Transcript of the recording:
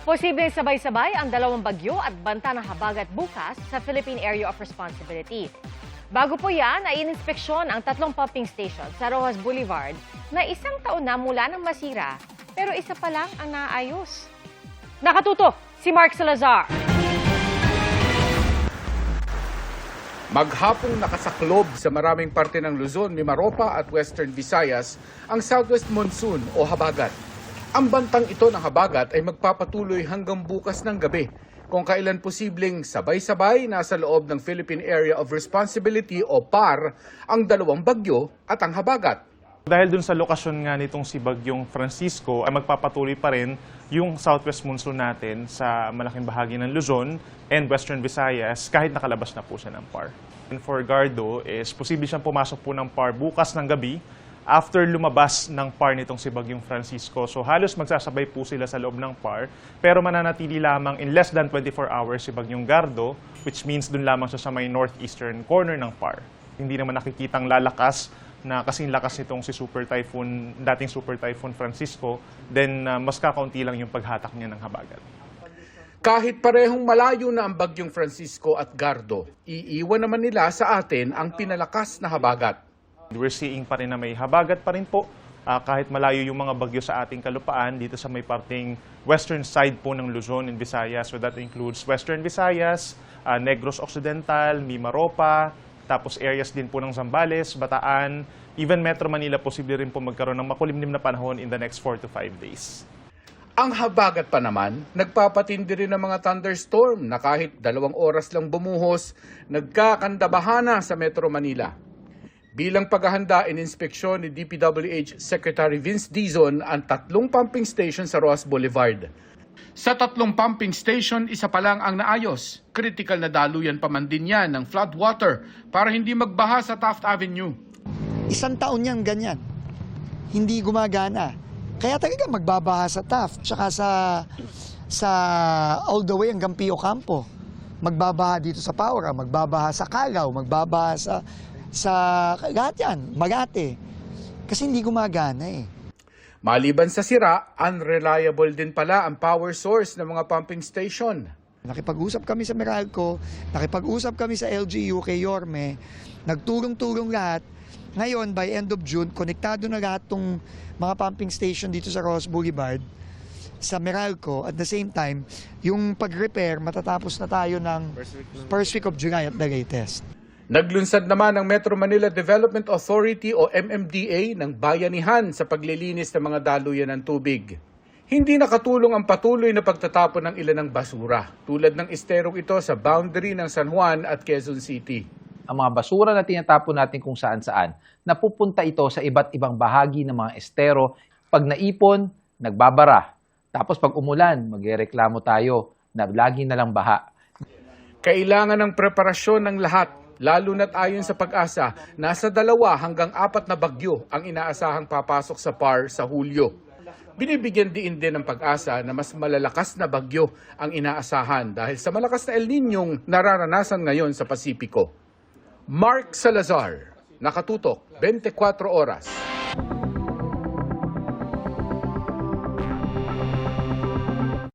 Posibleng sabay-sabay ang dalawang bagyo at banta ng habagat bukas sa Philippine Area of Responsibility. Bago po yan, ay ininspeksyon ang 3 pumping station sa Roxas Boulevard na 1 taon na mula nang masira, pero isa pa lang ang naayos. Nakatutok si Mark Salazar. Maghapong nakasaklob sa maraming parte ng Luzon, Mimaropa at Western Visayas ang Southwest Monsoon o habagat. Ang bantang ito ng habagat ay magpapatuloy hanggang bukas ng gabi, kung kailan posibleng sabay-sabay nasa loob ng Philippine Area of Responsibility o PAR ang dalawang bagyo at ang habagat. Dahil dun sa lokasyon nga nitong si Bagyong Francisco, ay magpapatuloy pa rin yung southwest monsoon natin sa malaking bahagi ng Luzon and Western Visayas kahit nakalabas na po siya ng PAR. And for Gardo is posible siyang pumasok po ng PAR bukas ng gabi after lumabas ng PAR nitong si Bagyong Francisco. So halos magsasabay po sila sa loob ng PAR, pero mananatili lamang in less than 24 hours si Bagyong Gardo, which means dun lamang siya sa may northeastern corner ng PAR. Hindi naman nakikitang lalakas na kasing lakas nitong si dating Super Typhoon Francisco, then mas kakaunti lang yung paghatak niya ng habagat. Kahit parehong malayo na ang Bagyong Francisco at Gardo, iiwan naman nila sa atin ang pinalakas na habagat. We're seeing pa rin na may habagat pa rin po kahit malayo yung mga bagyo sa ating kalupaan dito sa may parting western side po ng Luzon and Visayas. So that includes Western Visayas, Negros Occidental, Mimaropa, tapos areas din po ng Zambales, Bataan, even Metro Manila posible rin po magkaroon ng makulimlim na panahon in the next 4 to 5 days. Ang habagat pa naman, nagpapatindi rin ng mga thunderstorm na kahit 2 oras lang bumuhos, nagkakandabahan na sa Metro Manila. Bilang paghahanda, ininspeksyon ni DPWH Secretary Vince Dizon ang 3 pumping station sa Roxas Boulevard. Sa 3 pumping station, isa pa lang ang naayos. Critical na daluyan pa man din yan ng floodwater para hindi magbaha sa Taft Avenue. 1 taon yan ganyan. Hindi gumagana. Kaya talaga magbabaha sa Taft, tsaka sa all the way hanggang Pio Campo. Magbabaha dito sa Paura, magbabaha sa Calao, magbabaha sa lahat yan, Magate. Kasi hindi gumagana eh. Maliban sa sira, unreliable din pala ang power source ng mga pumping station. Nakipag-usap kami sa Meralco, nakipag-usap kami sa LGU kay Yorme, nagtulong-tulong lahat. Ngayon, by end of June, konektado na lahat tong mga pumping station dito sa Roxas Boulevard, sa Meralco. At the same time, yung pag-repair, matatapos na tayo ng first week of July at the latest. Naglunsad naman ang Metro Manila Development Authority o MMDA ng bayanihan sa paglilinis ng mga daluyan ng tubig. Hindi nakatulong ang patuloy na pagtatapon ng ilan ng basura, tulad ng esterong ito sa boundary ng San Juan at Quezon City. Ang mga basura na tinatapon natin kung saan-saan, napupunta ito sa iba't ibang bahagi ng mga estero. Pag naipon, nagbabara. Tapos pag umulan, magrereklamo tayo na lagi na lang baha. Kailangan ng preparasyon ng lahat. Lalo na't ayon sa Pag-asa, nasa 2 hanggang 4 na bagyo ang inaasahang papasok sa PAR sa Hulyo. Binibigyan din ng Pag-asa na mas malalakas na bagyo ang inaasahan dahil sa malakas na El Niñong nararanasan ngayon sa Pasipiko. Mark Salazar, Nakatutok, 24 Oras.